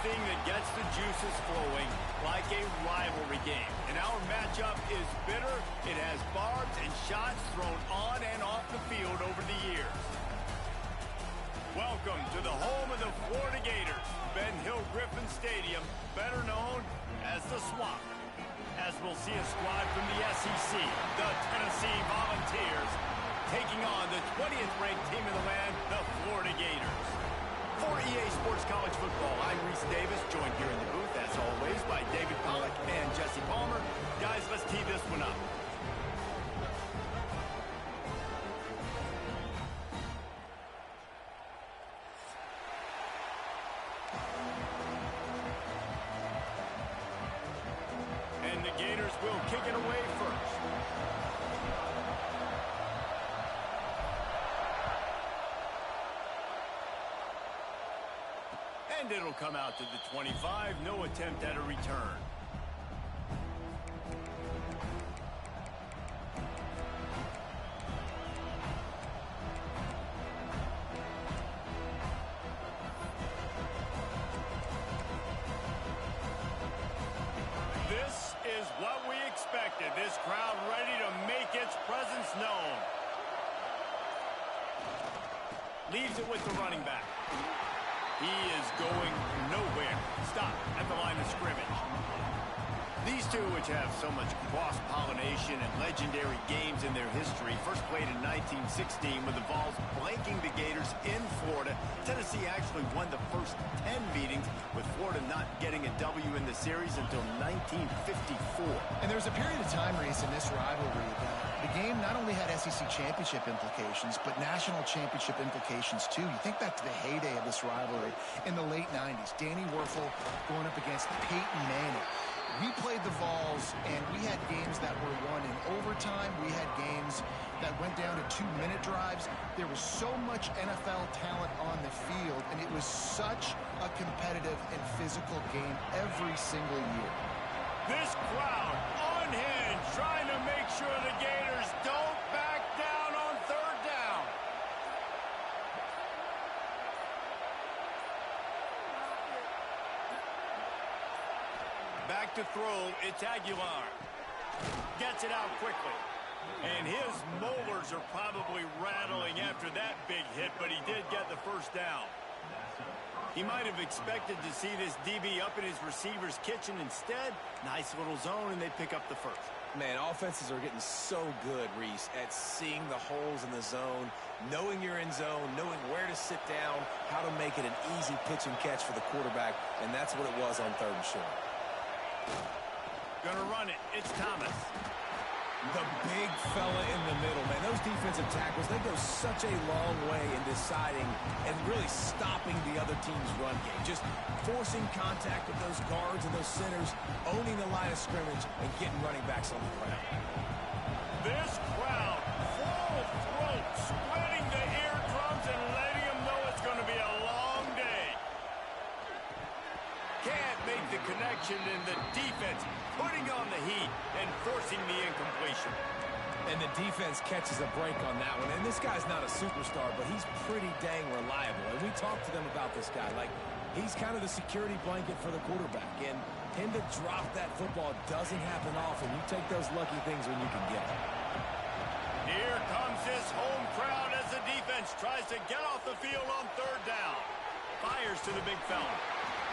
anything that gets the juices flowing, like a rivalry game. And our matchup is bitter. It has barbs and shots thrown on and off the field over the years. Welcome to the home of the Florida Gators, Ben Hill Griffin Stadium, better known as the Swamp. As we'll see a squad from the SEC, the Tennessee Volunteers, taking on the 20th ranked team in the land, the Florida Gators. For EA Sports College Football, I'm Reese Davis, joined here in the booth, as always, by David Pollack and Jesse Palmer. Guys, let's tee this one up. And the Gators will kick it away first. And it'll come out to the 25. No attempt at a return. This is what we expected. This crowd ready to make its presence known. Leaves it with the running back. He is going nowhere. Stop at the line of scrimmage. These two, which have so much cross-pollination and legendary games in their history, first played in 1916 with the Vols blanking the Gators in Florida. Tennessee actually won the first 10 meetings, with Florida not getting a W in the series until 1954. And there was a period of time, Reese, in this rivalry that the game not only had SEC championship implications, but national championship implications, too. You think back to the heyday of this rivalry in the late 90s. Danny Werfel going up against Peyton Manning. We played the Vols, and we had games that were won in overtime. We had games that went down to 2-minute drives. There was so much NFL talent on the field, and it was such a competitive and physical game every single year. This crowd unhinged, trying to make sure the Gators don't back down on third down. Back to throw, it's Aguilar. Gets it out quickly. And his molars are probably rattling after that big hit, but he did get the first down. He might have expected to see this DB up in his receiver's kitchen. Instead, nice little zone, and they pick up the first. Man, offenses are getting so good, Reese, at seeing the holes in the zone, knowing you're in zone, knowing where to sit down, how to make it an easy pitch and catch for the quarterback, and that's what it was on third and short. Gonna run it. It's Thomas. The big fella in the middle, man. Those defensive tackles, they go such a long way in deciding and really stopping the other team's run game. Just forcing contact with those guards and those centers, owning the line of scrimmage, and getting running backs on the ground. This crowd, full throat, splitting the eardrums and letting them know it's going to be a long day. Can't make the connection, and the defense putting on the heat and forcing the incompletion. And the defense catches a break on that one. And this guy's not a superstar, but he's pretty dang reliable. And we talked to them about this guy. Like, he's kind of the security blanket for the quarterback. And him to drop that football doesn't happen often. You take those lucky things when you can get it. Here comes this home crowd as the defense tries to get off the field on third down. Fires to the big fella.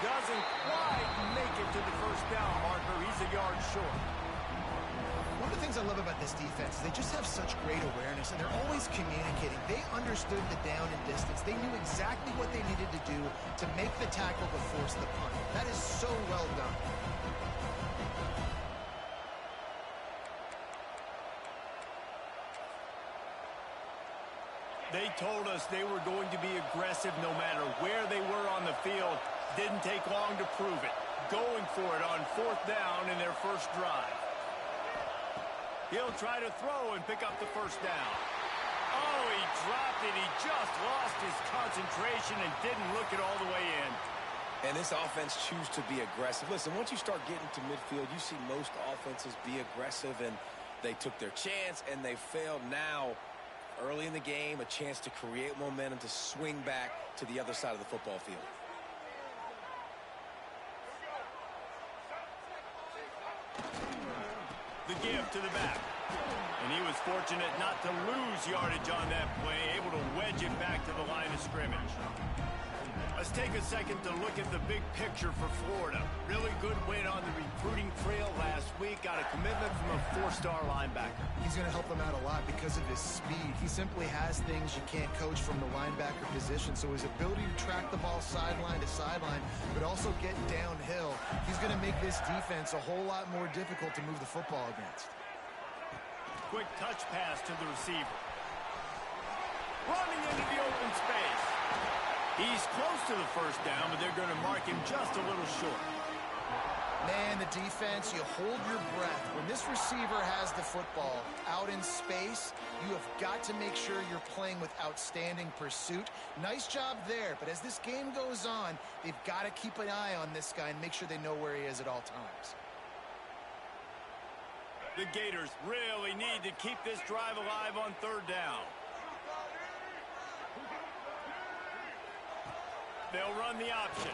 Doesn't quite make it to the first down marker. He's a yard short. One of the things I love about this defense is they just have such great awareness, and they're always communicating. They understood the down and distance. They knew exactly what they needed to do to make the tackle to force the punt. That is so well done. They told us they were going to be aggressive no matter where they were on the field. Didn't take long to prove it. Going for it on fourth down in their first drive. He'll try to throw and pick up the first down. Oh, he dropped it. He just lost his concentration and didn't look it all the way in. And this offense chooses to be aggressive. Listen, once you start getting to midfield, you see most offenses be aggressive, and they took their chance, and they failed. Now, early in the game, a chance to create momentum to swing back to the other side of the football field. The give to the back. And he was fortunate not to lose yardage on that play, able to wedge it back to the line of scrimmage. Let's take a second to look at the big picture for Florida. Really good win on the recruiting trail last week. Got a commitment from a four-star linebacker. He's going to help them out a lot because of his speed. He simply has things you can't coach from the linebacker position. So his ability to track the ball sideline to sideline, but also get downhill, he's going to make this defense a whole lot more difficult to move the football against. Quick touch pass to the receiver. Running into the open space. He's close to the first down, but they're going to mark him just a little short. Man, the defense, you hold your breath. When this receiver has the football out in space, you have got to make sure you're playing with outstanding pursuit. Nice job there, but as this game goes on, they've got to keep an eye on this guy and make sure they know where he is at all times. The Gators really need to keep this drive alive on third down. They'll run the option.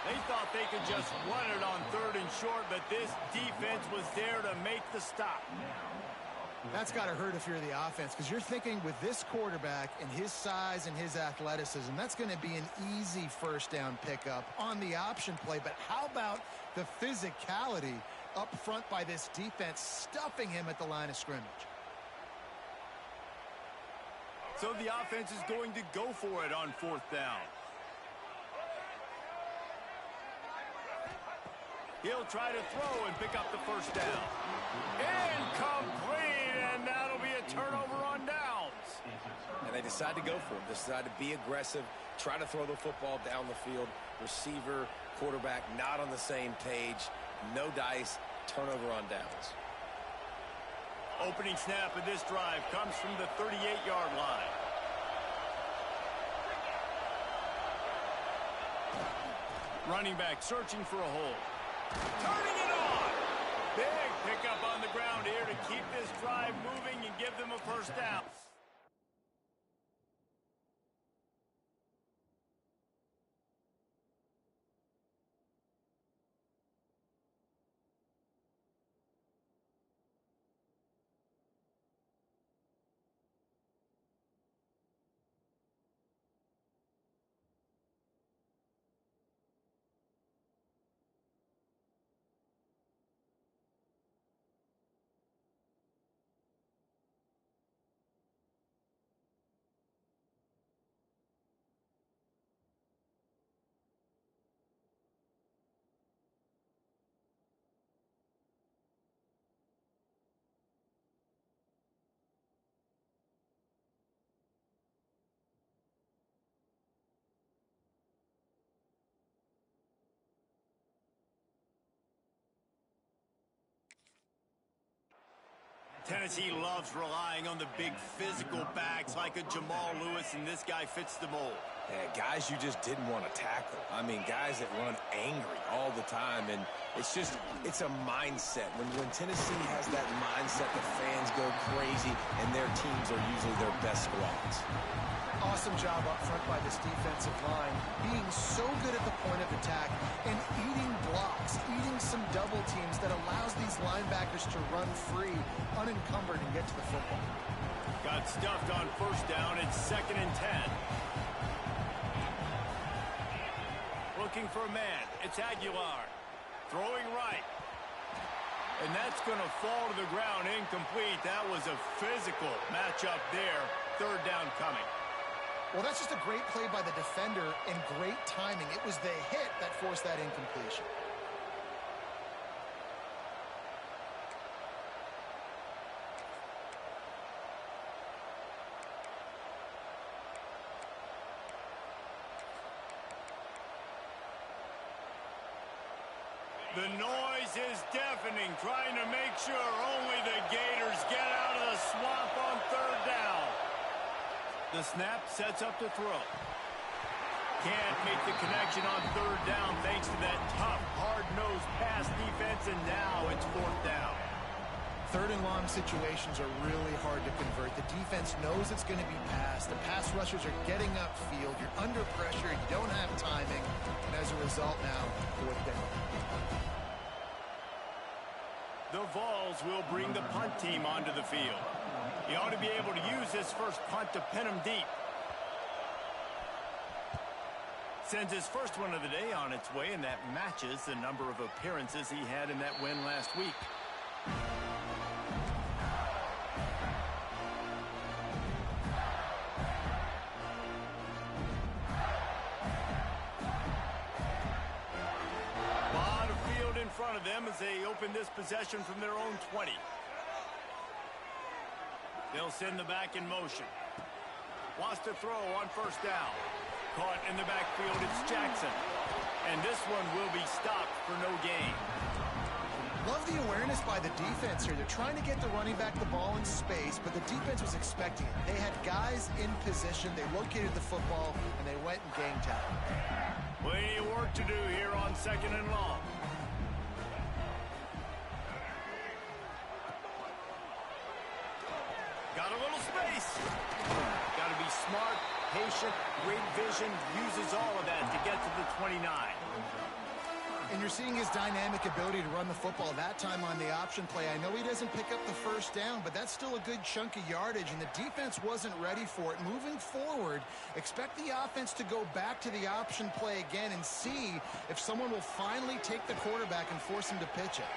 They thought they could just run it on third and short, but this defense was there to make the stop. That's got to hurt if you're the offense, because you're thinking with this quarterback and his size and his athleticism, that's going to be an easy first down pickup on the option play. But how about the physicality up front by this defense, stuffing him at the line of scrimmage? So the offense is going to go for it on fourth down. He'll try to throw and pick up the first down. Incomplete, and that'll be a turnover on downs. And they decide to go for it. They decide to be aggressive, try to throw the football down the field. Receiver, quarterback, not on the same page. No dice, turnover on downs. Opening snap of this drive comes from the 38-yard line. Running back searching for a hole. Turning it on. Big pickup on the ground here to keep this drive moving and give them a first down. Tennessee loves relying on the big physical backs like a Jamal Lewis, and this guy fits the mold. Yeah, guys you just didn't want to tackle. I mean, guys that run angry all the time, and it's a mindset. When Tennessee has that mindset, the fans go crazy, and their teams are usually their best squads. Awesome job up front by this defensive line, being so good at the point of attack and eating blocks, eating some double teams that allows these linebackers to run free, unencumbered, and get to the football. Got stuffed on first down. It's 2nd and 10. Looking for a man. It's Aguilar. Throwing right. And that's going to fall to the ground incomplete. That was a physical matchup there. Third down coming. Well, that's just a great play by the defender and great timing. It was the hit that forced that incompletion. The noise is deafening, trying to make sure only the Gators get out of the swamp on third down. The snap sets up to throw. Can't make the connection on third down thanks to that tough, hard-nosed pass defense, and now it's fourth down. Third and long situations are really hard to convert. The defense knows it's going to be passed. The pass rushers are getting upfield. You're under pressure. You don't have timing. And as a result now, fourth down. The Vols will bring the punt team onto the field. He ought to be able to use this first punt to pin him deep. Sends his first one of the day on its way, and that matches the number of appearances he had in that win last week. Lot of field in front of them as they open this possession from their own 20. They'll send the back in motion. Wants to throw on first down. Caught in the backfield, it's Jackson. And this one will be stopped for no gain. Love the awareness by the defense here. They're trying to get the running back the ball in space, but the defense was expecting it. They had guys in position. They located the football, and they went and gang tackled. Plenty of work to do here on 2nd and long. Got a little space. Got to be smart, patient, great vision, uses all of that to get to the 29. And you're seeing his dynamic ability to run the football that time on the option play. I know he doesn't pick up the first down, but that's still a good chunk of yardage, and the defense wasn't ready for it. Moving forward, expect the offense to go back to the option play again and see if someone will finally take the quarterback and force him to pitch it.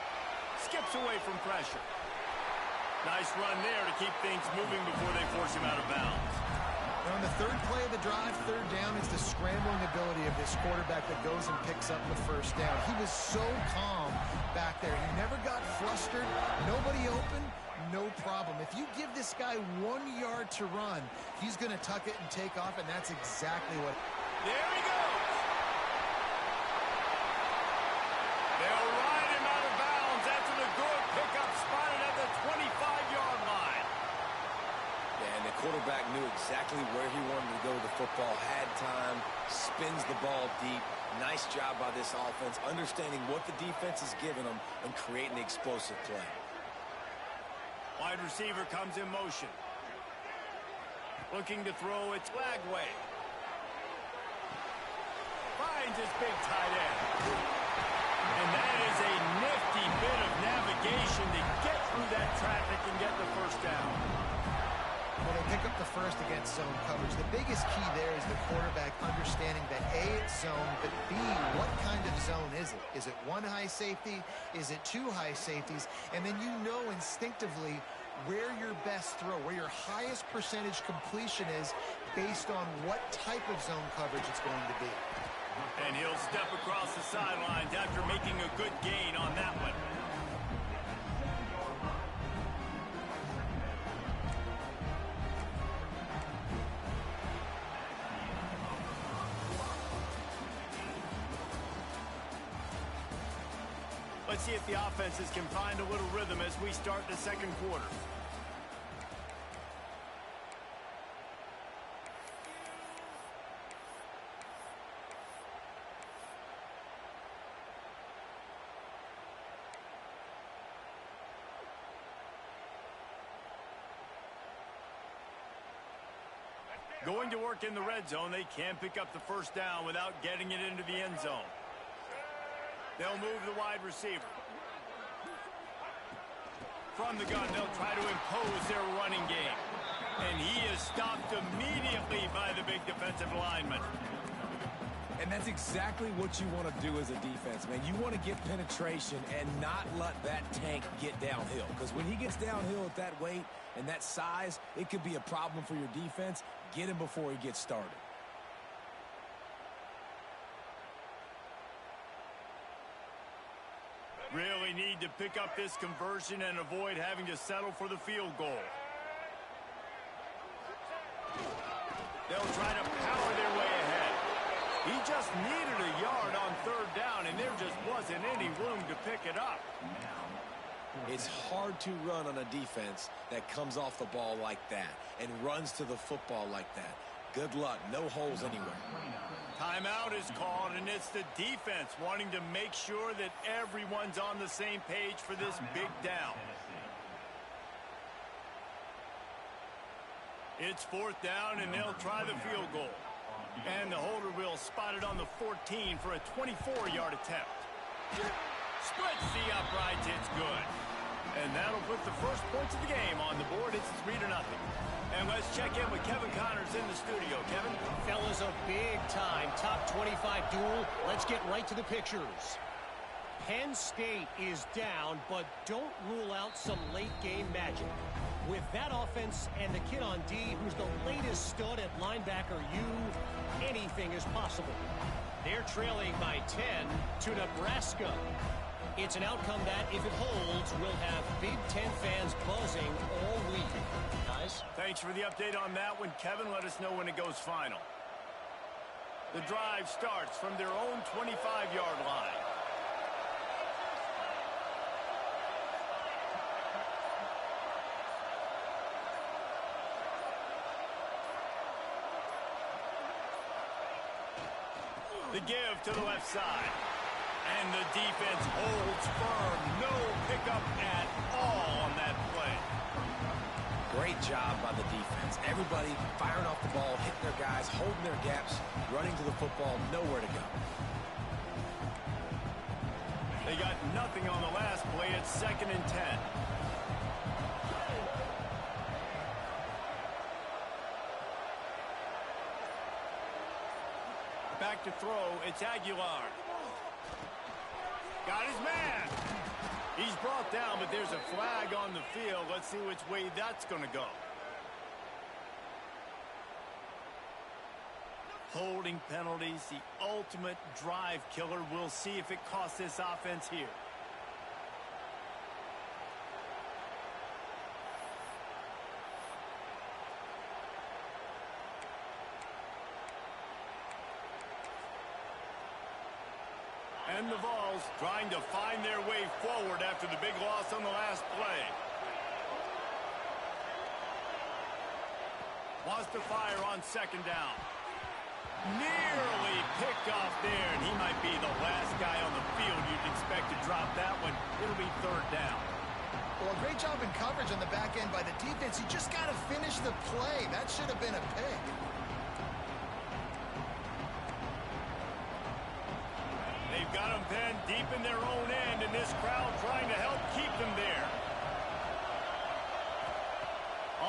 Skips away from pressure. Nice run there to keep things moving before they force him out of bounds. And on the third play of the drive, third down, is the scrambling ability of this quarterback that goes and picks up the first down. He was so calm back there. He never got flustered. Nobody open, no problem. If you give this guy 1 yard to run, he's going to tuck it and take off, and that's exactly what. There he goes. They'll ride him out of bounds after the good pickup spotted at the 25-yard line. And the quarterback knew exactly where he wanted to go with the football, had time, spins the ball deep. Nice job by this offense, understanding what the defense is giving them and creating the explosive play. Wide receiver comes in motion. Looking to throw, it's Lagway. Finds his big tight end. And that is a nifty bit of navigation to get through that traffic and get the first down. Well, they pick up the first against zone coverage. The biggest key there is the quarterback understanding that A, it's zone, but B, what kind of zone is it? Is it one high safety? Is it two high safeties? And then you know instinctively where your best throw, where your highest percentage completion is based on what type of zone coverage it's going to be. And he'll step across the sidelines after making a good gain on that one. Let's see if the offenses can find a little rhythm as we start the second quarter. Going to work in the red zone, they can pick up the first down without getting it into the end zone. They'll move the wide receiver. From the gun, they'll try to impose their running game. And he is stopped immediately by the big defensive lineman. And that's exactly what you want to do as a defense, man. You want to get penetration and not let that tank get downhill. Because when he gets downhill at that weight and that size, it could be a problem for your defense. Get him before he gets started. Really need to pick up this conversion and avoid having to settle for the field goal. They'll try to power their way ahead. He just needed a yard on third down, and there just wasn't any room to pick it up. It's hard to run on a defense that comes off the ball like that and runs to the football like that. Good luck. No holes anywhere. Timeout is called, and it's the defense wanting to make sure that everyone's on the same page for this big down. It's fourth down, and they'll try the field goal. And the holder will spot it on the 14 for a 24-yard attempt. Splits the uprights. It's good. with the first points of the game on the board. It's 3-0. And let's check in with Kevin Connors in the studio. Kevin? Fellas, a big-time top 25 duel. Let's get right to the pictures. Penn State is down, but don't rule out some late-game magic. With that offense and the kid on D, who's the latest stud at linebacker U, anything is possible. They're trailing by 10 to Nebraska. It's an outcome that, if it holds, will have Big Ten fans buzzing all week. Guys? Thanks for the update on that one, Kevin. Let us know when it goes final. The drive starts from their own 25-yard line. The give to the left side. And the defense holds firm. No pickup at all on that play. Great job by the defense. Everybody firing off the ball, hitting their guys, holding their gaps, running to the football, nowhere to go. They got nothing on the last play. It's 2nd and 10. Back to throw. It's Aguilar. Got his man. He's brought down, but there's a flag on the field. Let's see which way that's going to go. Holding penalties, the ultimate drive killer. We'll see if it costs this offense here. And the Vols trying to find their way forward after the big loss on the last play. Wants to fire on 2nd down. Nearly picked off there, and he might be the last guy on the field you'd expect to drop that one. It'll be 3rd down. Well, a great job in coverage on the back end by the defense. You just got to finish the play. That should have been a pick. They've got them pinned deep in their own end, and this crowd trying to help keep them there.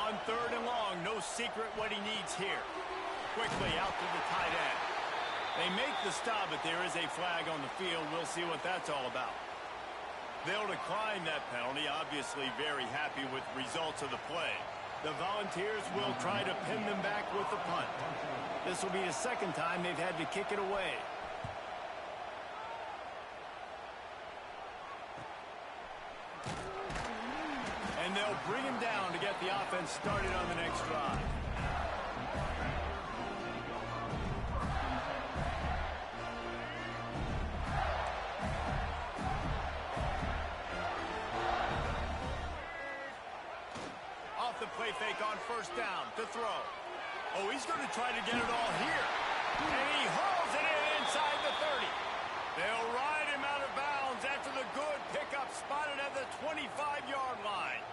On 3rd and long, no secret what he needs here. Quickly out to the tight end. They make the stop, but there is a flag on the field. We'll see what that's all about. They'll decline that penalty, obviously very happy with the results of the play. The Volunteers will try to pin them back with the punt. This will be the 2nd time they've had to kick it away. And they'll bring him down to get the offense started on the next drive. Off the play fake on 1st down to throw. Oh, he's going to try to get it all here. And he hurls it in inside the 30. They'll ride him out of bounds after the good pickup spotted at the 25-yard line.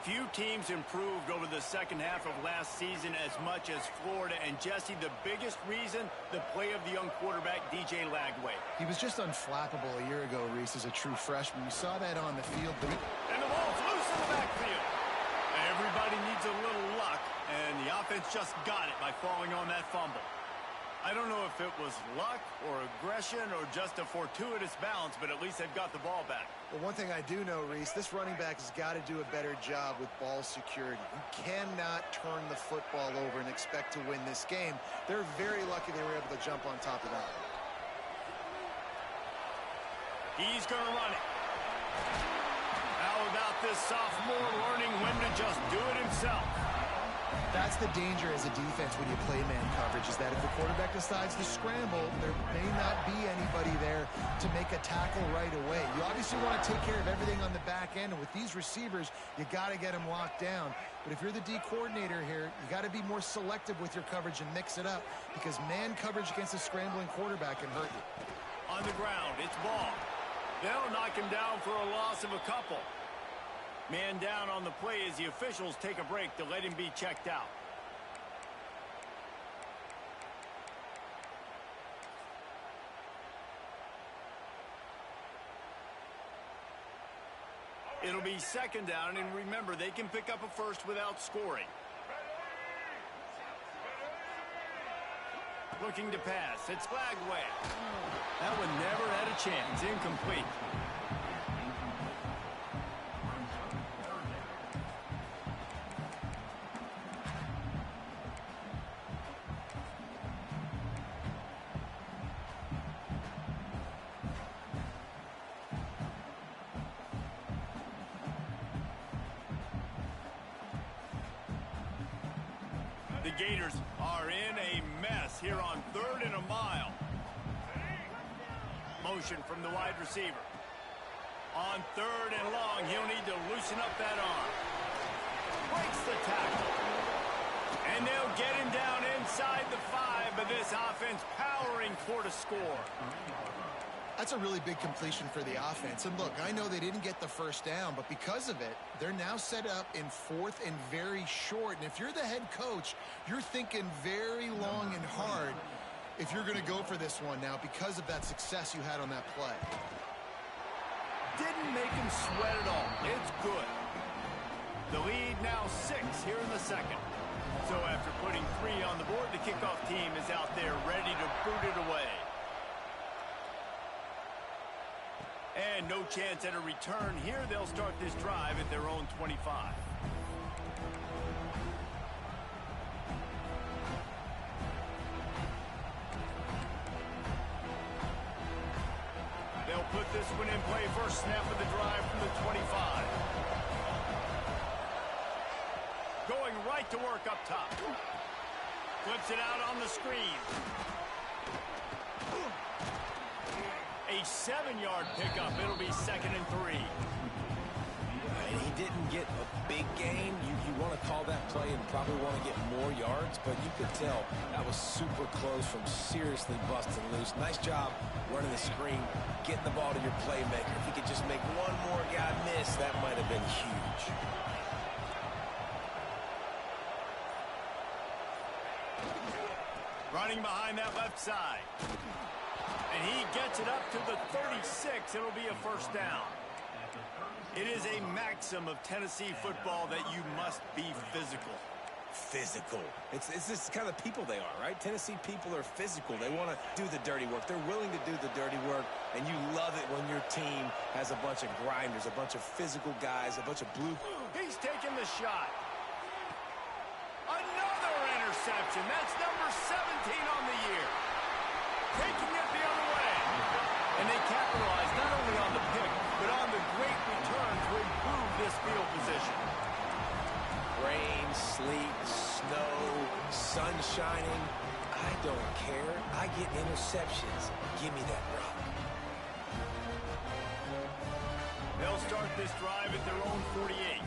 Few teams improved over the 2nd half of last season as much as Florida. And, Jesse, the biggest reason, the play of the young quarterback, DJ Lagway. He was just unflappable a year ago, Reese, as a true freshman. You saw that on the field. But And the ball's loose in the backfield. Everybody needs a little luck, and the offense just got it by falling on that fumble. I don't know if it was luck or aggression or just a fortuitous bounce, but at least they've got the ball back. Well, one thing I do know, Reese, this running back has got to do a better job with ball security. You cannot turn the football over and expect to win this game. They're very lucky they were able to jump on top of that. He's going to run it. How about this sophomore learning when to just do it himself? That's the danger as a defense when you play man coverage, is that if the quarterback decides to scramble, there may not be anybody there to make a tackle right away. You obviously want to take care of everything on the back end, and with these receivers, you got to get them locked down. But if you're the D coordinator here, you got to be more selective with your coverage and mix it up, because man coverage against a scrambling quarterback can hurt you. On the ground, it's ball. They'll knock him down for a loss of a couple. Man down on the play as the officials take a break to let him be checked out. It'll be second down, and remember, they can pick up a first without scoring. Looking to pass. It's flagged away. That one never had a chance. Incomplete. The Gators are in a mess here on 3rd and a mile. Motion from the wide receiver. On 3rd and long, he'll need to loosen up that arm. Breaks the tackle. And they'll get him down inside the 5, but this offense powering for the score. That's a really big completion for the offense. And look, I know they didn't get the first down, but because of it, they're now set up in 4th and very short. And if you're the head coach, you're thinking very long and hard if you're going to go for this one now because of that success you had on that play. Didn't make him sweat at all. It's good. The lead now 6 here in the second. So after putting 3 on the board, the kickoff team is out there ready to boot it away. And no chance at a return here. They'll start this drive at their own 25. They'll put this one in play. First snap of the drive from the 25. Going right to work up top. Flips it out on the screen. A 7-yard pickup. It'll be 2nd and 3. And he didn't get a big gain. You want to call that play and probably want to get more yards, but you could tell that was super close from seriously busting loose. Nice job running the screen, getting the ball to your playmaker. If he could just make one more guy miss, that might have been huge. Running behind that left side. And he gets it up to the 36. It'll be a first down. It is a maxim of Tennessee football that you must be physical. Physical. It's this kind of people they are, right? Tennessee people are physical. They want to do the dirty work. They're willing to do the dirty work, and you love it when your team has a bunch of grinders, a bunch of physical guys, a bunch of blue. He's taking the shot. Another interception. That's number 17 on the year. Taking it the other way. And they capitalize not only on the pick, but on the great return to improve this field position. Rain, sleet, snow, sun shining. I don't care. I get interceptions. Give me that rock. They'll start this drive at their own 48.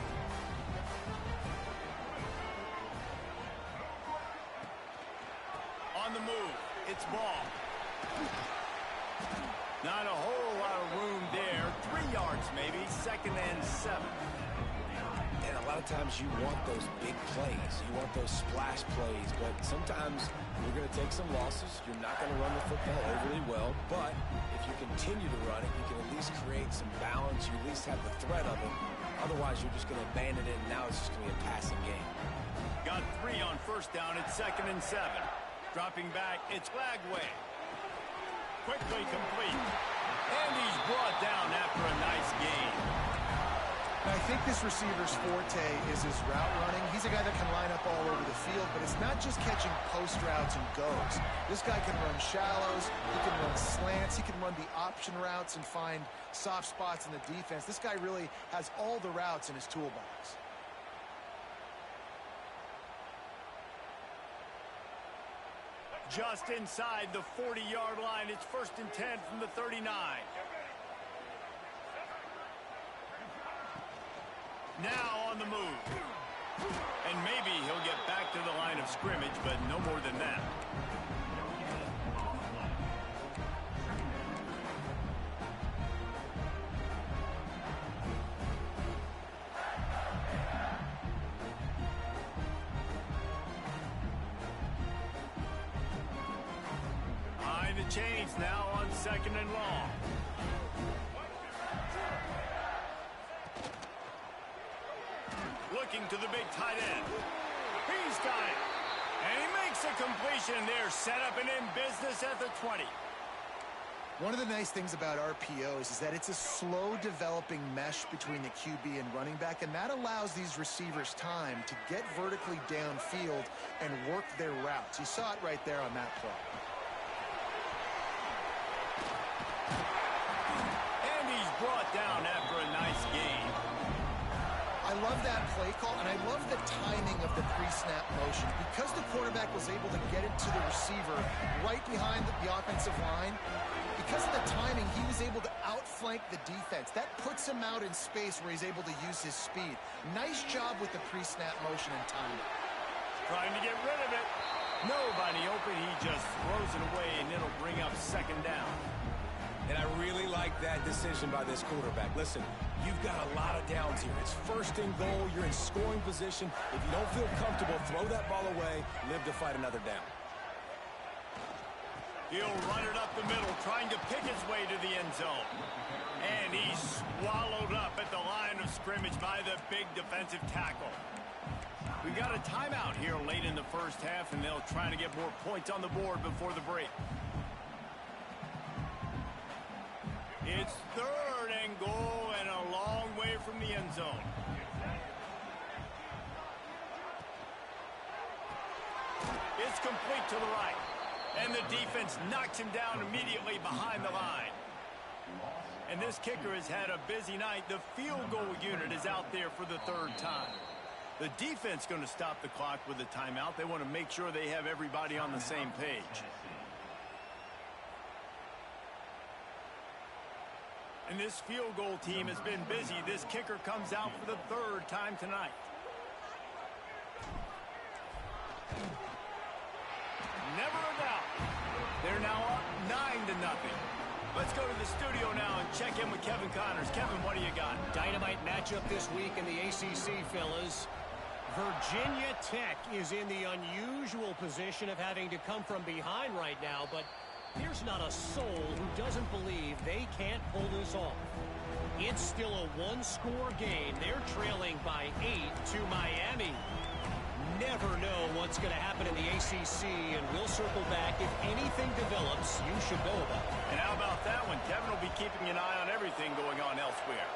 On the move, it's ball. Not a whole lot of room there. 3 yards maybe, 2nd and 7. And a lot of times you want those big plays. You want those splash plays, but sometimes you're going to take some losses. You're not going to run the football overly well, but if you continue to run it, you can at least create some balance. You at least have the threat of it. Otherwise, you're just going to abandon it, and now it's just going to be a passing game. Got 3 on first down. It's 2nd and 7. Dropping back, it's flagged away. Quickly complete. And he's brought down after a nice gain. And I think this receiver's forte is his route running. He's a guy that can line up all over the field, but it's not just catching post routes and goes. This guy can run shallows, he can run slants, he can run the option routes and find soft spots in the defense. This guy really has all the routes in his toolbox. Just inside the 40-yard line. It's 1st and 10 from the 39. Now on the move. And maybe he'll get back to the line of scrimmage, but no more than that. Chains now on 2nd and long. Looking to the big tight end. He's got it. And he makes a completion. They're set up and in business at the 20. One of the nice things about RPOs is that it's a slow-developing mesh between the QB and running back, and that allows these receivers time to get vertically downfield and work their routes. You saw it right there on that play. And he's brought down after a nice gain. I love that play call, and I love the timing of the pre-snap motion. Because the quarterback was able to get it to the receiver right behind the offensive line, because of the timing, he was able to outflank the defense. That puts him out in space where he's able to use his speed. Nice job with the pre-snap motion and timing. Trying to get rid of it. Nobody open. He just throws it away, and it'll bring up second down. And I really like that decision by this quarterback. Listen, you've got a lot of downs here. It's first and goal. You're in scoring position. If you don't feel comfortable, throw that ball away. Live to fight another down. He'll run it up the middle, trying to pick his way to the end zone. And he's swallowed up at the line of scrimmage by the big defensive tackle. We got a timeout here late in the first half, and they'll try to get more points on the board before the break. It's third and goal and a long way from the end zone. It's complete to the right. And the defense knocks him down immediately behind the line. And this kicker has had a busy night. The field goal unit is out there for the third time. The defense going to stop the clock with a timeout. They want to make sure they have everybody on the same page. And this field goal team has been busy. This kicker comes out for the third time tonight. Never a doubt. They're now up 9-0. Let's go to the studio now and check in with Kevin Connors. Kevin, what do you got? Dynamite matchup this week in the ACC, fellas. Virginia Tech is in the unusual position of having to come from behind right now, but there's not a soul who doesn't believe they can't pull this off. It's still a one-score game. They're trailing by 8 to Miami. Never know what's going to happen in the ACC, and we'll circle back. If anything develops, you should know about it. And how about that one? Kevin will be keeping an eye on everything going on elsewhere.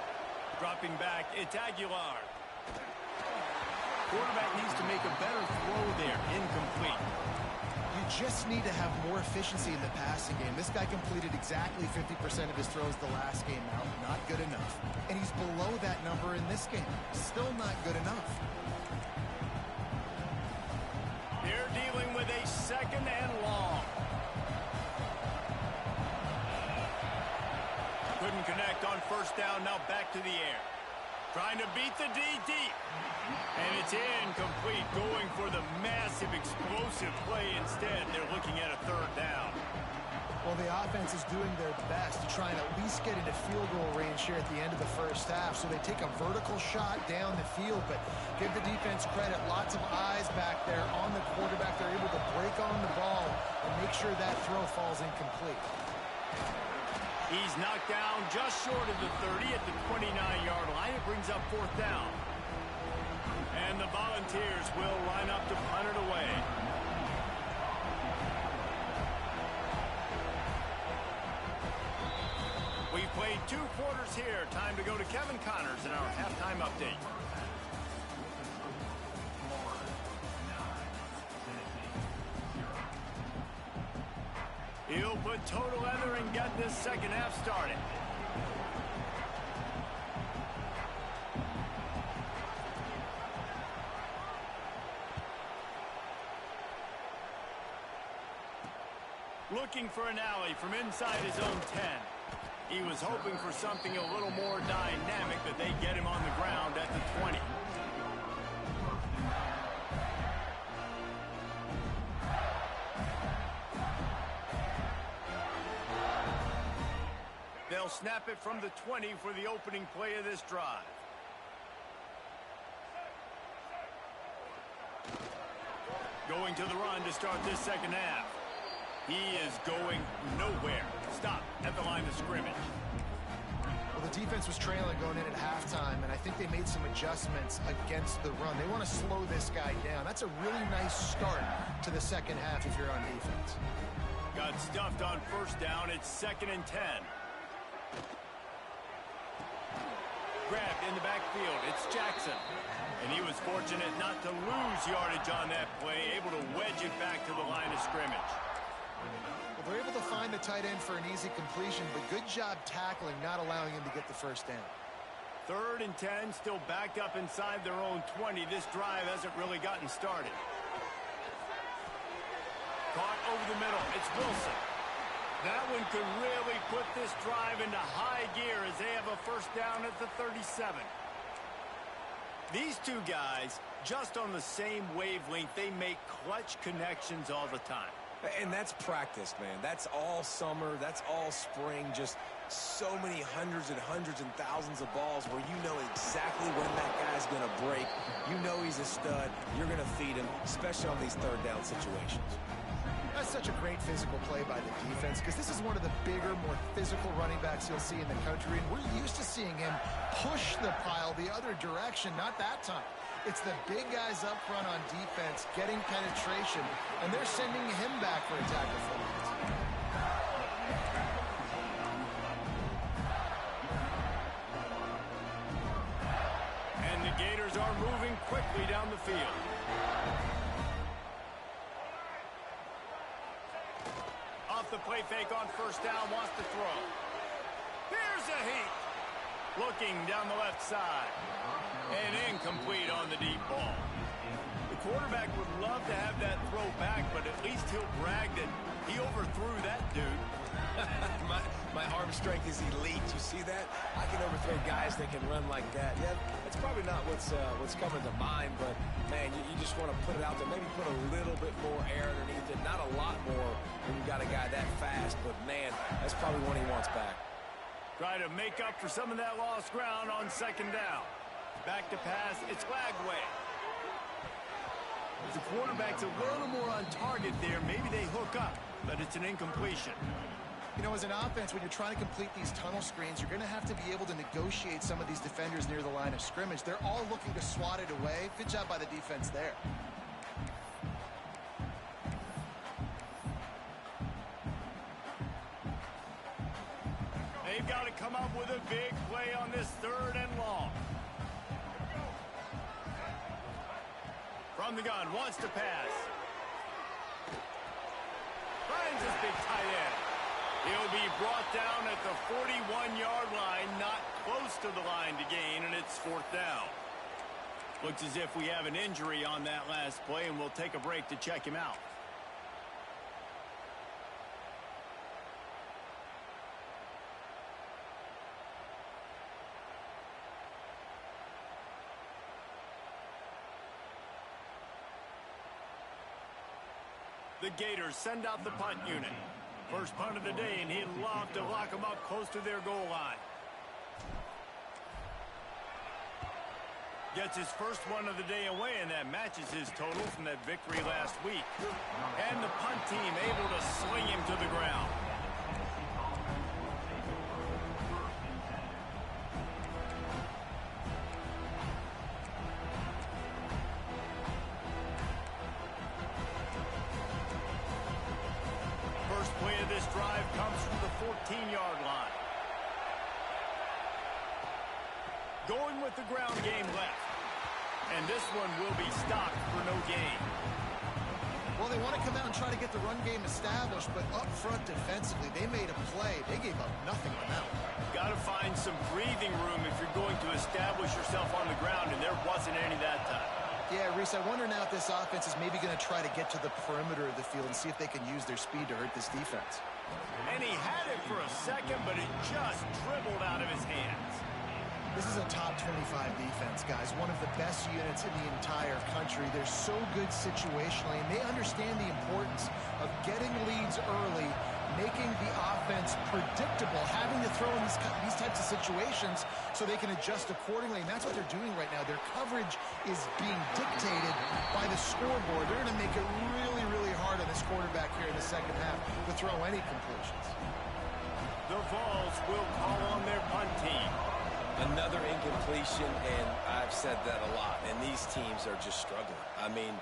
Dropping back, it's Aguilar. Quarterback needs to make a better throw there. Incomplete. You just need to have more efficiency in the passing game. This guy completed exactly 50% of his throws the last game out. Not good enough. And he's below that number in this game. Still not good enough. They're dealing with a second and long. Couldn't connect on first down. Now back to the air. Trying to beat the D deep. And it's incomplete. Going for the massive explosive play instead. They're looking at a third down. Well, the offense is doing their best to try and at least get into field goal range here at the end of the first half. So they take a vertical shot down the field, but give the defense credit. Lots of eyes back there on the quarterback. They're able to break on the ball and make sure that throw falls incomplete. He's knocked down just short of the 30 at the 29-yard line. It brings up fourth down. And the Volunteers will line up to punt it away. We've played 2 quarters here. Time to go to Kevin Connors in our halftime update. He'll put total leather and get this second half started. Looking for an alley from inside his own 10. He was hoping for something a little more dynamic, but they get him on the ground at the 20. They'll snap it from the 20 for the opening play of this drive. Going to the run to start this second half. He is going nowhere. Stop at the line of scrimmage. Well, the defense was trailing going in at halftime, and I think they made some adjustments against the run. They want to slow this guy down. That's a really nice start to the second half if you're on defense. Got stuffed on first down. It's 2nd and 10. Grabbed in the backfield. It's Jackson. And he was fortunate not to lose yardage on that play, able to wedge it back to the line of scrimmage. Well, they're able to find the tight end for an easy completion, but good job tackling, not allowing him to get the first down. 3rd and 10, still backed up inside their own 20. This drive hasn't really gotten started. Caught over the middle. It's Wilson. That one could really put this drive into high gear as they have a first down at the 37. These two guys, just on the same wavelength, they make clutch connections all the time. And that's practice, man. That's all summer. That's all spring. Just so many hundreds and thousands of balls where you know exactly when that guy's going to break. You know he's a stud. You're going to feed him, especially on these third down situations. That's such a great physical play by the defense because this is one of the bigger, more physical running backs you'll see in the country, and we're used to seeing him push the pile the other direction. Not that time. It's the big guys up front on defense getting penetration, and they're sending him back for a tackle for loss. And the Gators are moving quickly down the field. Off the play fake on first down, wants to throw. Here's a heat. Looking down the left side. And incomplete on the deep ball. The quarterback would love to have that throw back, but at least he'll brag that he overthrew that dude. my arm strength is elite. You see that? I can overthrow guys that can run like that. Yeah, that's probably not what's coming to mind, but, man, you just want to put it out there. Maybe put a little bit more air underneath it. Not a lot more when you've got a guy that fast, but, man, that's probably one he wants back. Try to make up for some of that lost ground on second down. Back to pass, it's Lagway. The quarterback's a little more on target there. Maybe they hook up, but it's an incompletion. You know, as an offense, when you're trying to complete these tunnel screens, you're going to have to be able to negotiate some of these defenders near the line of scrimmage. They're all looking to swat it away. Good job by the defense there. They've got to come up with a big play on this 3rd and long. From the gun, wants to pass. Finds his big tight end. He'll be brought down at the 41-yard line, not close to the line to gain, and it's 4th down. Looks as if we have an injury on that last play, and we'll take a break to check him out. The Gators send out the punt unit. First punt of the day, and he'd love to lock them up close to their goal line. Gets his first one of the day away, and that matches his total from that victory last week. And the punt team able to sling him to the ground. First play of this drive comes from the 14-yard line. Going with the ground game left. And this one will be stopped for no gain. Well, they want to come out and try to get the run game established, but up front defensively, they made a play. They gave up nothing on that one. Got to find some breathing room if you're going to establish yourself on the ground, and there wasn't any that time. Yeah, Reese, I wonder now if this offense is maybe going to try to get to the perimeter of the field and see if they can use their speed to hurt this defense. And he had it for a second, but it just dribbled out of his hands. This is a top 25 defense, guys. One of the best units in the entire country. They're so good situationally, and they understand the importance of getting leads early, making the offense predictable, having to throw in these types of situations so they can adjust accordingly, and that's what they're doing right now. Their coverage is being dictated by the scoreboard. They're going to make it really, really hard on this quarterback here in the second half to throw any completions. The Vols will call on their punt team. Another incompletion, and I've said that a lot, and these teams are just struggling. I mean,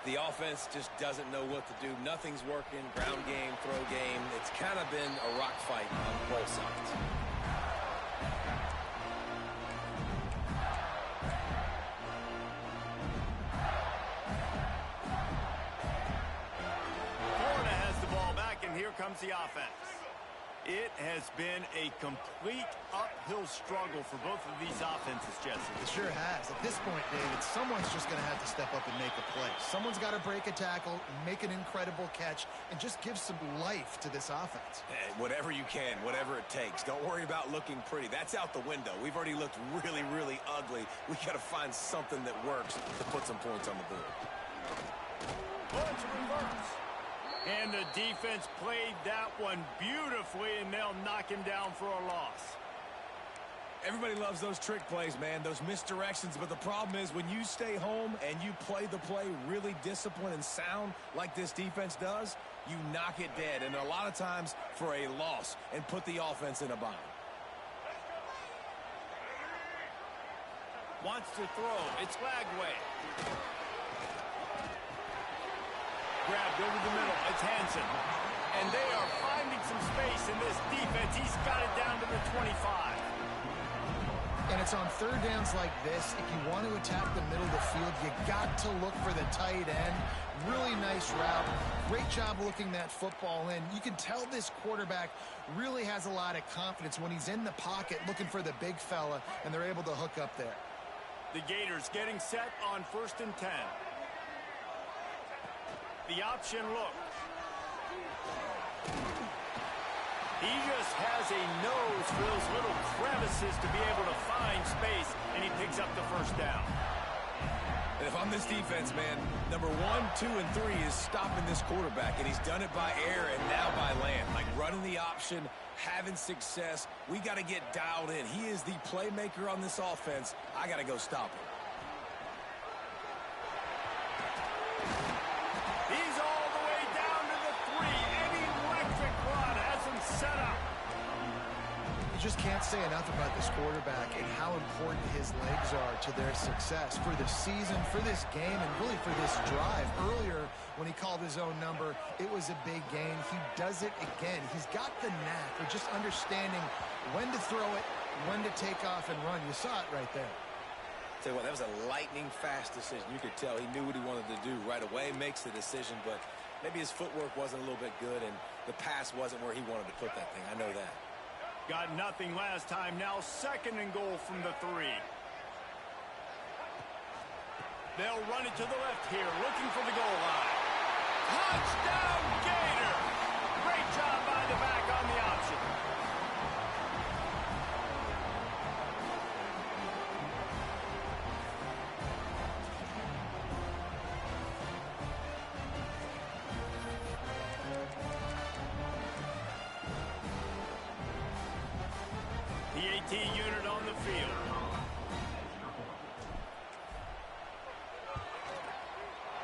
the offense just doesn't know what to do. Nothing's working. Ground game, throw game. It's kind of been a rock fight on both sides. Florida has the ball back, and here comes the offense. It has been a complete uphill struggle for both of these offenses, Jesse. It sure has. At this point, David, someone's just going to have to step up and make a play. Someone's got to break a tackle, make an incredible catch, and just give some life to this offense. Hey, whatever you can, whatever it takes. Don't worry about looking pretty. That's out the window. We've already looked really, really ugly. We got to find something that works to put some points on the board. Punch reverse. And the defense played that one beautifully, and they'll knock him down for a loss. Everybody loves those trick plays, man, those misdirections, but the problem is when you stay home and you play the play really disciplined and sound like this defense does, you knock it dead, and a lot of times for a loss, and put the offense in a bind. Wants to throw. It's Lagway. Grabbed over the middle. It's Hansen. And they are finding some space in this defense. He's got it down to the 25. And it's on third downs like this. If you want to attack the middle of the field, you got to look for the tight end. Really nice route. Great job looking that football in. You can tell this quarterback really has a lot of confidence when he's in the pocket looking for the big fella, and they're able to hook up there. The Gators getting set on 1st and 10. The option look. He just has a nose for those little crevices to be able to find space, and he picks up the first down. And if I'm this defense, man, number 1, 2, and 3 is stopping this quarterback, and he's done it by air and now by land. Like running the option, having success. We got to get dialed in. He is the playmaker on this offense. I got to go stop him. He's all the way down to the 3. An electric run has him set up. You just can't say enough about this quarterback and how important his legs are to their success for the season, for this game, and really for this drive. Earlier, when he called his own number, it was a big gain. He does it again. He's got the knack for just understanding when to throw it, when to take off and run. You saw it right there. Tell you what, that was a lightning-fast decision. You could tell he knew what he wanted to do right away, makes the decision, but maybe his footwork wasn't a little bit good, and the pass wasn't where he wanted to put that thing. I know that. Got nothing last time. Now 2nd and goal from the 3. They'll run it to the left here, looking for the goal line. Touchdown, Gator! Great job by the back on the option. The AT unit on the field.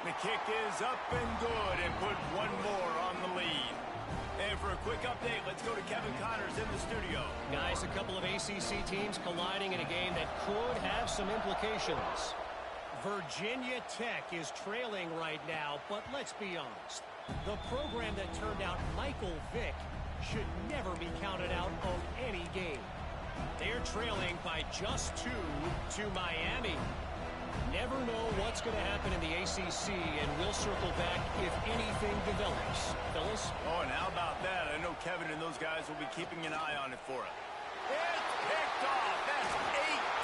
The kick is up and good, and put one more on the lead. And for a quick update, let's go to Kevin Connors in the studio. Guys, a couple of ACC teams colliding in a game that could have some implications. Virginia Tech is trailing right now, but let's be honest. The program that turned out Michael Vick should never be counted out of any game. They're trailing by just 2 to Miami. Never know what's going to happen in the ACC, and we'll circle back if anything develops. Fellas? Oh, and how about that? I know Kevin and those guys will be keeping an eye on it for it. It's picked off. That's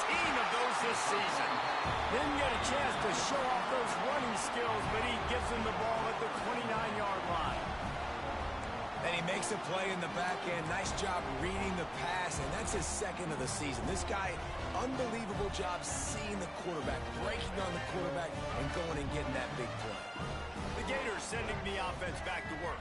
18 of those this season. Didn't get a chance to show off those running skills, but he gives them the ball at the 29-yard line. And he makes a play in the back end. Nice job reading the pass, and that's his 2nd of the season. This guy, unbelievable job seeing the quarterback, breaking on the quarterback, and going and getting that big play. The Gators sending the offense back to work.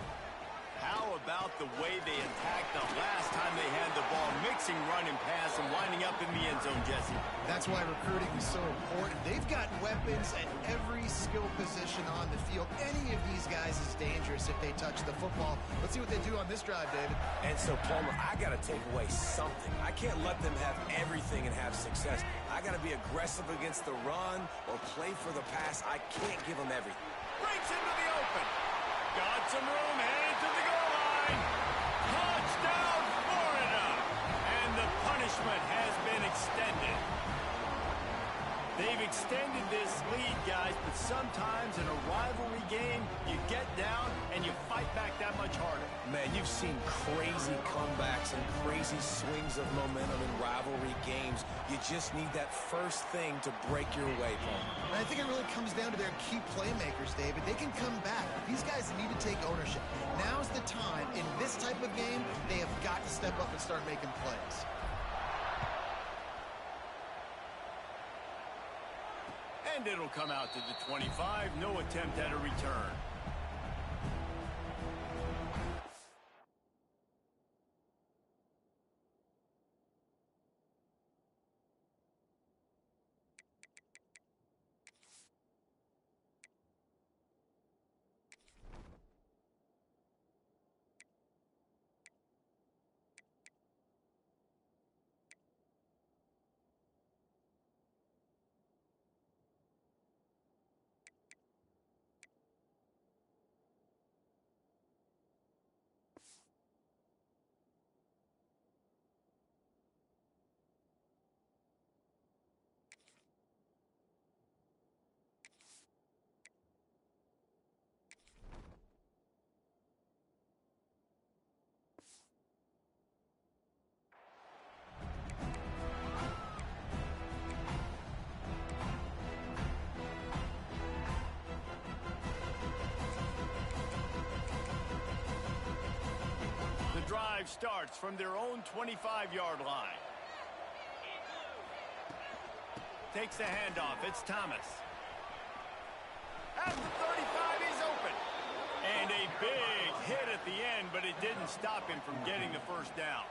How about the way they attacked the last time they had the ball, mixing run and pass and winding up in the end zone, Jesse? That's why recruiting is so important. They've got weapons at every skill position on the field. Any of these guys is dangerous if they touch the football. Let's see what they do on this drive, David. And so, Palmer, I got to take away something. I can't let them have everything and have success. I got to be aggressive against the run or play for the pass. I can't give them everything. Breaks into the open. Got some room, headed to the goal line. Touchdown, Florida. And the punishment has been extended. They've extended this lead, guys, but sometimes in a rivalry game, you get down and you fight back that much harder. Man, you've seen crazy comebacks and crazy swings of momentum in rivalry games. You just need that first thing to break your way, Paul. And I think it really comes down to their key playmakers, David. They can come back. These guys need to take ownership. Now's the time. In this type of game, they have got to step up and start making plays. And it'll come out to the 25. No attempt at a return. Drive starts from their own 25-yard line. Takes the handoff. It's Thomas. At the 35, he's open. And a big hit at the end, but it didn't stop him from getting the first down.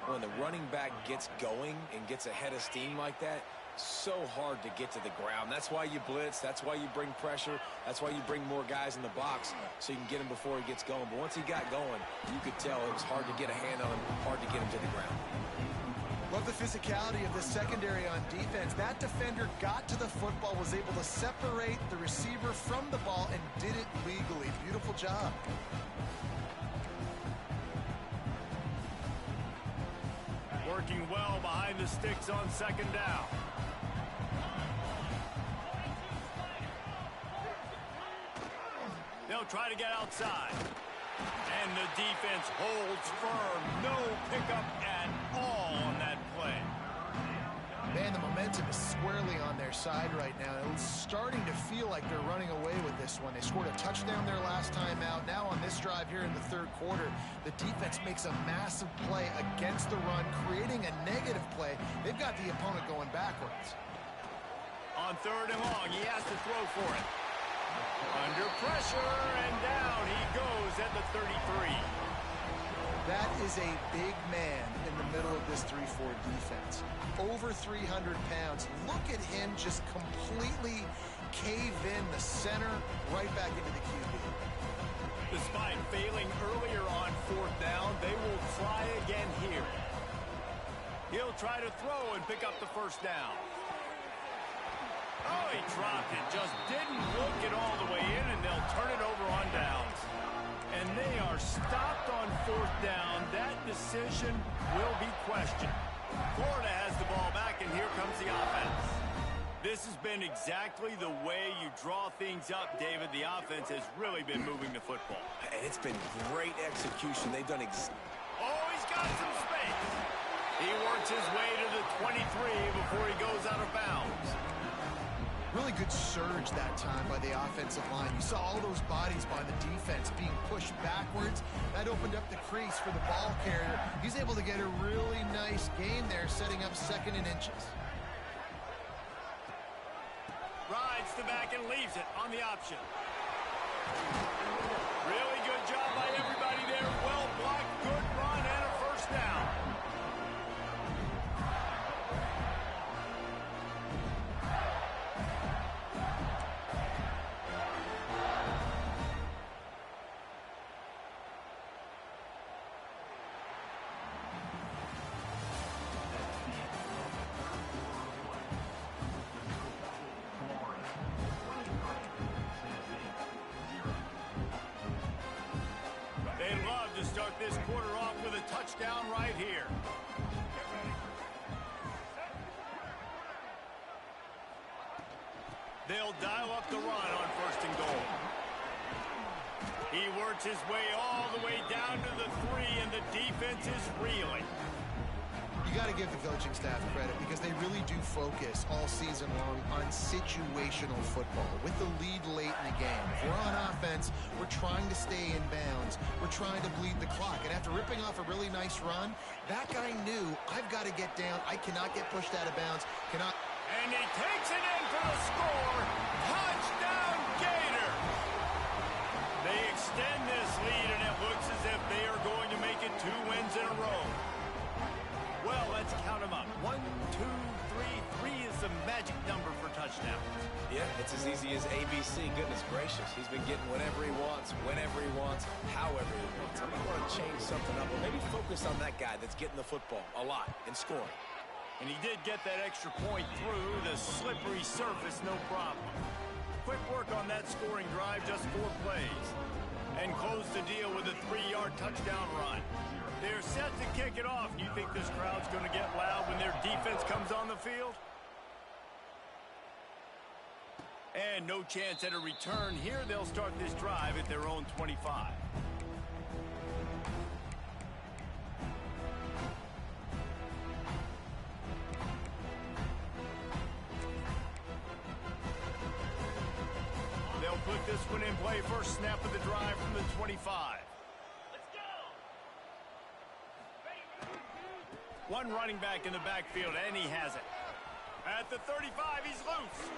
When the running back gets going and gets ahead of steam like that, so hard to get to the ground. That's why you blitz. That's why you bring pressure. That's why you bring more guys in the box so you can get him before he gets going. But once he got going, you could tell it was hard to get a hand on him, hard to get him to the ground. Love the physicality of the secondary on defense. That defender got to the football, was able to separate the receiver from the ball, and did it legally. Beautiful job. Working well behind the sticks on second down. They'll try to get outside. And the defense holds firm. No pickup at all on that play. Man, the momentum is squarely on their side right now. It's starting to feel like they're running away with this one. They scored a touchdown their last time out. Now on this drive here in the third quarter, the defense makes a massive play against the run, creating a negative play. They've got the opponent going backwards. On third and long, he has to throw for it. Under pressure, and down he goes at the 33. That is a big man in the middle of this 3-4 defense. Over 300 pounds. Look at him just completely cave in the center, right back into the QB. Despite failing earlier on fourth down, they will try again here. He'll try to throw and pick up the first down. Oh, he dropped it. Just didn't look it all the way in, and they'll turn it over on downs. And they are stopped on fourth down. That decision will be questioned. Florida has the ball back, and here comes the offense. This has been exactly the way you draw things up, David. The offense has really been moving the football. And it's been great execution. They've done Oh, he's got some space. He works his way to the 23 before he goes out of bounds. Really good surge that time by the offensive line. You saw all those bodies by the defense being pushed backwards. That opened up the crease for the ball carrier. He's able to get a really nice gain there, setting up second and inches. Rides the back and leaves it on the option. Really good job by him start this quarter off with a touchdown right here. They'll dial up the run on 1st and goal. He works his way all the way down to the 3, and the defense is reeling. You got to give the coaching staff credit because they really do focus all season long on situational football with the lead late in the game. If we're on offense, we're trying to stay in bounds. We're trying to bleed the clock. And after ripping off a really nice run, that guy knew, I've got to get down. I cannot get pushed out of bounds. And he takes it in for the score. Touchdown, Gator! They extend this lead, and it looks as if they are going to make it 2 wins in a row. Well, let's count them up. 1, 2, 3. 3 is the magic number for touchdowns. Yeah, it's as easy as ABC. Goodness gracious. He's been getting whatever he wants, whenever he wants, however he wants. I might want to change something up or maybe focus on that guy that's getting the football a lot and scoring. And he did get that extra point through the slippery surface, no problem. Quick work on that scoring drive, just 4 plays. And close the deal with a 3-yard touchdown run. They're set to kick it off. You think this crowd's going to get loud when their defense comes on the field? And no chance at a return here. They'll start this drive at their own 25. They'll put this one in play. First snap of the drive from the 25. One running back in the backfield, and he has it. At the 35, he's loose.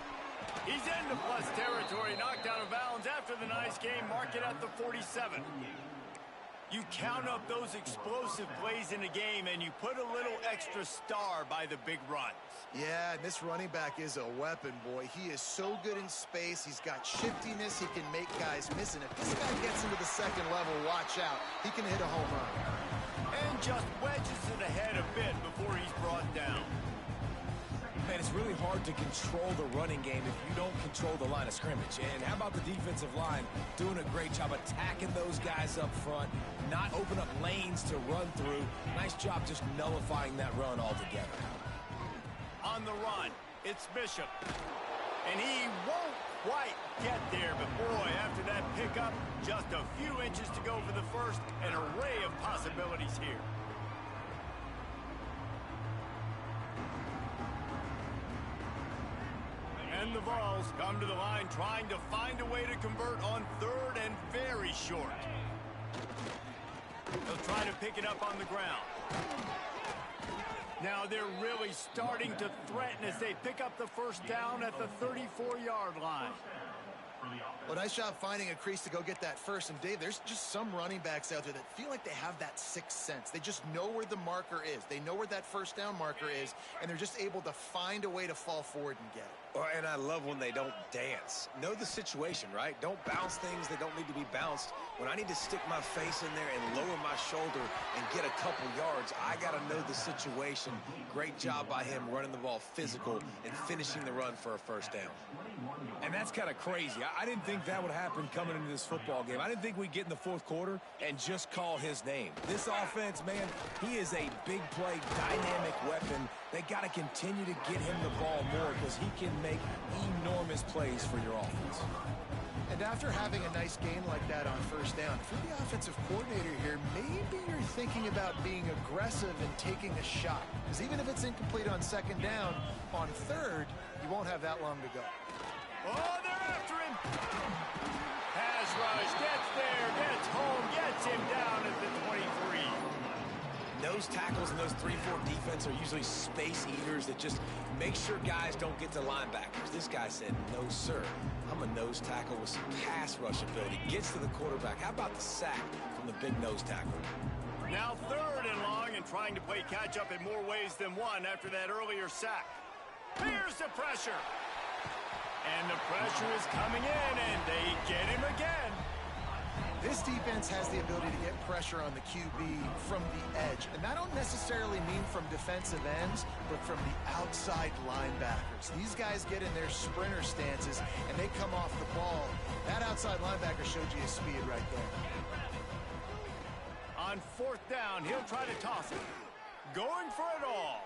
He's into plus territory, knocked out of bounds after the nice game. Mark it at the 47. You count up those explosive plays in a game, and you put a little extra star by the big runs. Yeah, and this running back is a weapon, boy. He is so good in space. He's got shiftiness. He can make guys miss. And if this guy gets into the second level, watch out. He can hit a home run. And just wedges it ahead a bit before he's brought down. Man, it's really hard to control the running game if you don't control the line of scrimmage. And how about the defensive line doing a great job attacking those guys up front, not open up lanes to run through. Nice job just nullifying that run altogether. On the run, it's Bishop. And he won't quite get there, but boy, after that pickup, just a few inches to go for the first, an array of possibilities here. And the Vols come to the line trying to find a way to convert on 3rd and very short. They'll try to pick it up on the ground. Now they're really starting to threaten as they pick up the first down at the 34-yard line. Well, nice job finding a crease to go get that first. And, Dave, there's just some running backs out there that feel like they have that sixth sense. They just know where the marker is. They know where that first down marker is, and they're just able to find a way to fall forward and get it. And I love when they don't dance. Know the situation, right? Don't bounce things that don't need to be bounced. When I need to stick my face in there and lower my shoulder and get a couple yards, I got to know the situation. Great job by him running the ball physical and finishing the run for a first down. And that's kind of crazy. I didn't think that would happen coming into this football game. I didn't think we'd get in the fourth quarter and just call his name. This offense, man, he is a big play, dynamic weapon. They got to continue to get him the ball more because he can make enormous plays for your offense. And after having a nice gain like that on first down, if you're the offensive coordinator here, maybe you're thinking about being aggressive and taking a shot. Because even if it's incomplete on second down, on third, you won't have that long to go. Oh, they're after him. Pass rush, gets there, gets home, gets him down at the 23. Nose tackles and those 3-4 defense are usually space eaters that just make sure guys don't get to linebackers. This guy said, no, sir. I'm a nose tackle with some pass rush ability. Gets to the quarterback. How about the sack from the big nose tackle? Now 3rd and long and trying to play catch-up in more ways than one after that earlier sack. Here's the pressure. And the pressure is coming in, and they get him again. This defense has the ability to get pressure on the QB from the edge. And that don't necessarily mean from defensive ends, but from the outside linebackers. These guys get in their sprinter stances, and they come off the ball. That outside linebacker showed you his speed right there. On fourth down, he'll try to toss it. Going for it all.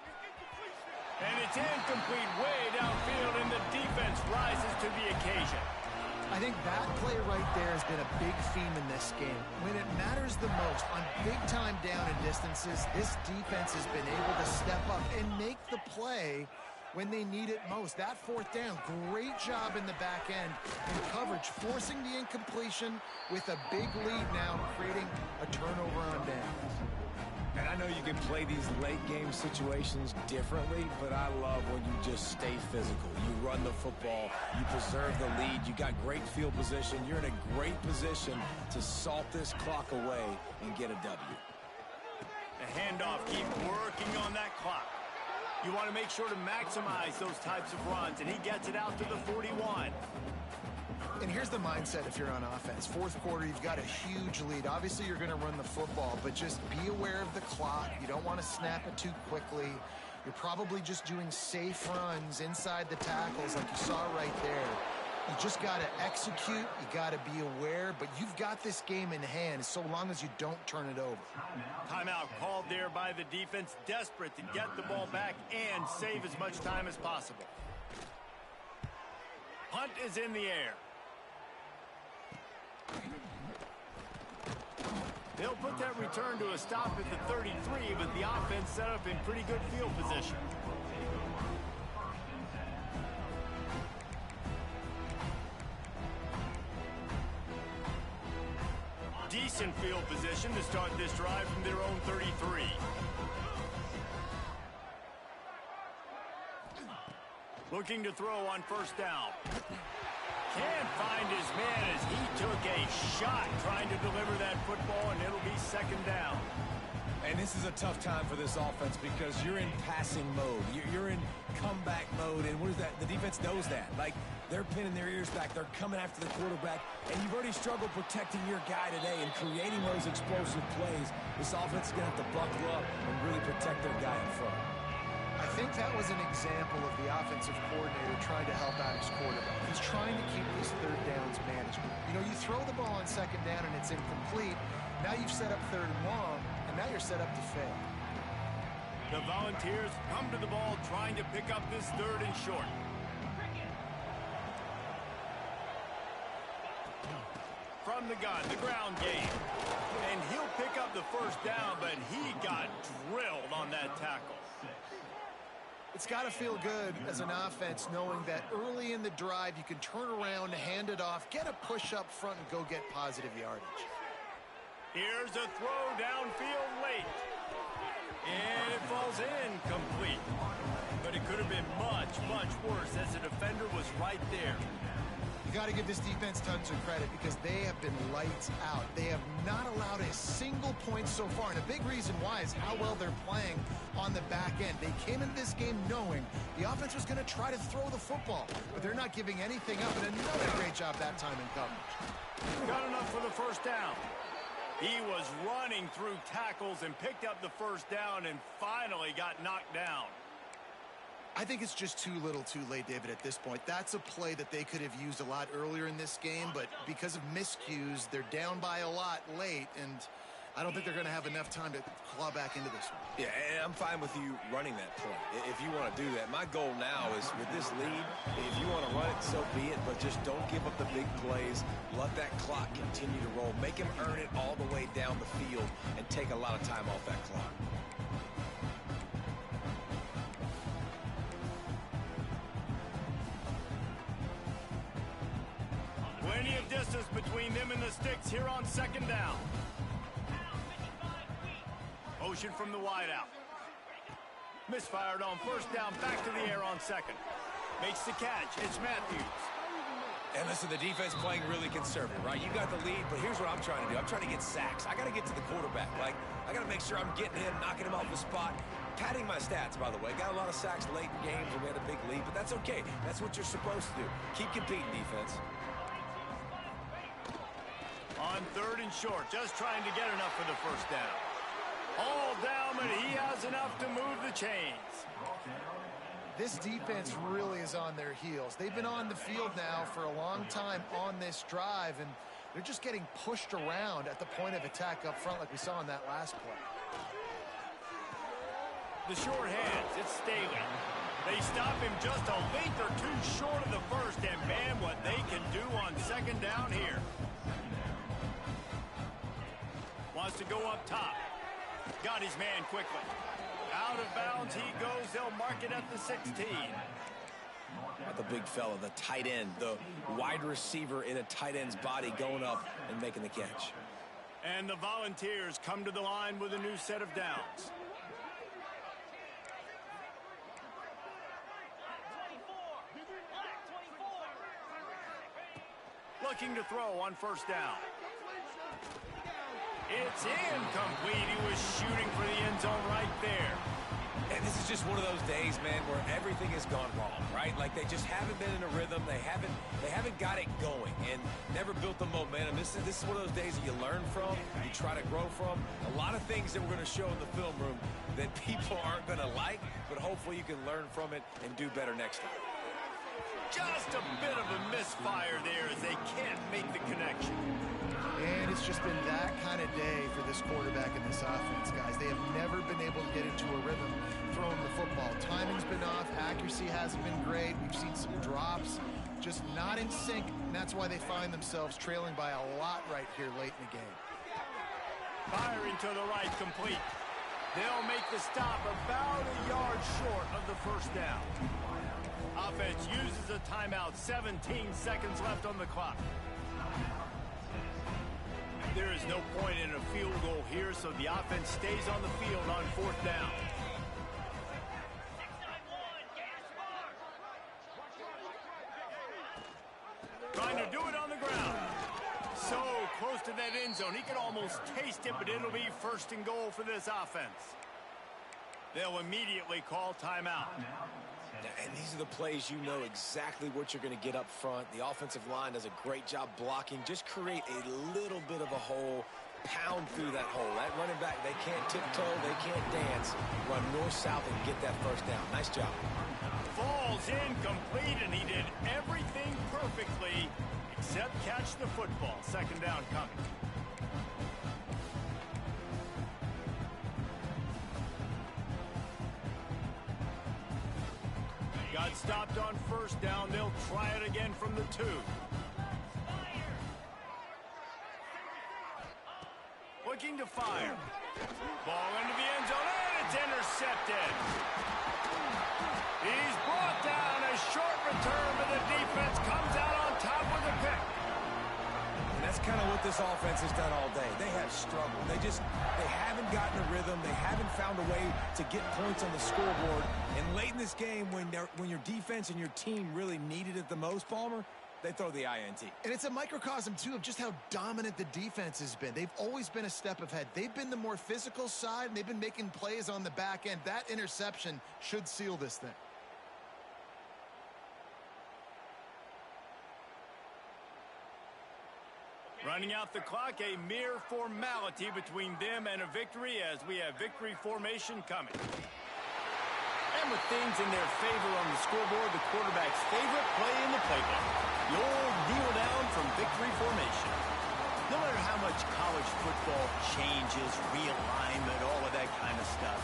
And it's incomplete way downfield, and the defense rises to the occasion. I think that play right there has been a big theme in this game. When it matters the most, on big-time down and distances, this defense has been able to step up and make the play when they need it most. That fourth down, great job in the back end in coverage, forcing the incompletion with a big lead now, creating a turnover on downs. And I know you can play these late-game situations differently, but I love when you just stay physical. You run the football, you preserve the lead, you got great field position, you're in a great position to salt this clock away and get a W. The handoff, keep working on that clock. You want to make sure to maximize those types of runs, and he gets it out to the 41. And here's the mindset if you're on offense. Fourth quarter, you've got a huge lead. Obviously, you're going to run the football, but just be aware of the clock. You don't want to snap it too quickly. You're probably just doing safe runs inside the tackles like you saw right there. You just got to execute. You got to be aware, but you've got this game in hand so long as you don't turn it over. Timeout called there by the defense, desperate to get the ball back and save as much time as possible. Punt is in the air. They'll put that return to a stop at the 33, but the offense set up in pretty good field position. Decent field position to start this drive from their own 33. Looking to throw on first down. Can't find his man as he took a shot trying to deliver that football, and it'll be second down. And this is a tough time for this offense because you're in passing mode. You're in comeback mode, and what is that? The defense knows that. Like, they're pinning their ears back. They're coming after the quarterback, and you've already struggled protecting your guy today and creating those explosive plays. This offense is going to have to buckle up and really protect their guy in front. I think that was an example of the offensive coordinator trying to help out his quarterback. He's trying to keep these third downs manageable. You know, you throw the ball on second down and it's incomplete. Now you've set up third and long, and now you're set up to fail. The Volunteers come to the ball trying to pick up this third and short. From the gun, the ground game. And he'll pick up the first down, but he got drilled on that tackle. It's got to feel good as an offense knowing that early in the drive you can turn around, hand it off, get a push up front, and go get positive yardage. Here's a throw downfield late. And it falls incomplete. But it could have been much, much worse as the defender was right there. You got to give this defense tons of credit because they have been lights out. They have not allowed a single point so far. And a big reason why is how well they're playing on the back end. They came into this game knowing the offense was going to try to throw the football, but they're not giving anything up. And another great job that time in coverage. Got enough for the first down. He was running through tackles and picked up the first down and finally got knocked down. I think it's just too little too late, David, at this point. That's a play that they could have used a lot earlier in this game, but because of miscues, they're down by a lot late, and I don't think they're going to have enough time to claw back into this one. Yeah, and I'm fine with you running that play if you want to do that. My goal now is with this lead, if you want to run it, so be it, but just don't give up the big plays. Let that clock continue to roll. Make him earn it all the way down the field and take a lot of time off that clock. Plenty of distance between them and the sticks here on second down. Motion from the wideout. Misfired on first down, back to the air on second. Makes the catch. It's Matthews. And listen, the defense playing really conservative, right? You got the lead, but here's what I'm trying to do. I'm trying to get sacks. I got to get to the quarterback. Like, I got to make sure I'm getting him, knocking him off the spot. Padding my stats, by the way. Got a lot of sacks late in games when we had a big lead, but that's okay. That's what you're supposed to do. Keep competing, defense. On third and short, just trying to get enough for the first down. All down, but he has enough to move the chains. This defense really is on their heels. They've been on the field now for a long time on this drive, and They're just getting pushed around at the point of attack up front like we saw in that last play. The short hands, it's Staley. They stop him just a length or two short of the first, and man, what they can do on second down here. Wants to go up top. Got his man quickly. Out of bounds he goes. They'll mark it at the 16. The big fella, the tight end, the wide receiver in a tight end's body going up and making the catch. And the Volunteers come to the line with a new set of downs. Looking to throw on first down. It's incomplete. He was shooting for the end zone right there. And this is just one of those days, man, where everything has gone wrong, right? Like they just haven't been in a rhythm. They haven't got it going and never built the momentum. This is one of those days that you learn from, you try to grow from. A lot of things that we're going to show in the film room that people aren't going to like, but hopefully you can learn from it and do better next time. Just a bit of a misfire there as they can't make the connection. And it's just been that kind of day for this quarterback and this offense, guys. They have never been able to get into a rhythm throwing the football. Timing's been off. Accuracy hasn't been great. We've seen some drops. Just not in sync, and that's why they find themselves trailing by a lot right here late in the game. Firing to the right, complete. They'll make the stop about a yard short of the first down. Offense uses a timeout. 17 seconds left on the clock. There is no point in a field goal here, so the offense stays on the field on fourth down. Trying to do it on the ground. So close to that end zone. He can almost taste it, but it'll be first and goal for this offense. They'll immediately call timeout. And these are the plays you know exactly what you're going to get up front. The offensive line does a great job blocking. Just create a little bit of a hole, pound through that hole. That running back, they can't tiptoe, they can't dance. Run north-south and get that first down. Nice job. Falls incomplete, and he did everything perfectly except catch the football. Second down coming. Got stopped on first down. They'll try it again from the 2. Looking to fire. Ball into the end zone, and it's intercepted. He's brought down. A short return, but the defense comes out on top with a pick. And that's kind of what this offense has done all day. They have struggled. They haven't gotten a rhythm. They haven't found a way to get points on the scoreboard. And late in this game, when your defense and your team really needed it the most, Palmer, they throw the INT. And it's a microcosm, too, of just how dominant the defense has been. They've always been a step ahead. They've been the more physical side, and they've been making plays on the back end. That interception should seal this thing. Running out the clock, a mere formality between them and a victory as we have victory formation coming. And with things in their favor on the scoreboard, the quarterback's favorite play in the playbook. The old kneel down from victory formation. No matter how much college football changes, realignment, all of that kind of stuff,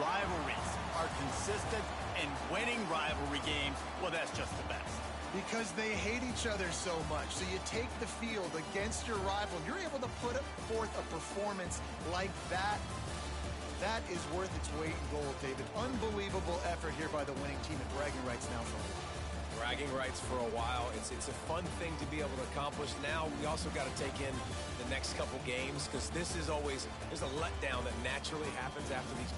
rivalries are consistent, and winning rivalry games, well, that's just the best. Because they hate each other so much. So you take the field against your rival, you're able to put forth a performance like that. That is worth its weight in gold, David. Unbelievable effort here by the winning team, and bragging rights now for them. Bragging rights for a while. It's a fun thing to be able to accomplish. Now we also got to take in the next couple games, because this is always, there's a letdown that naturally happens after these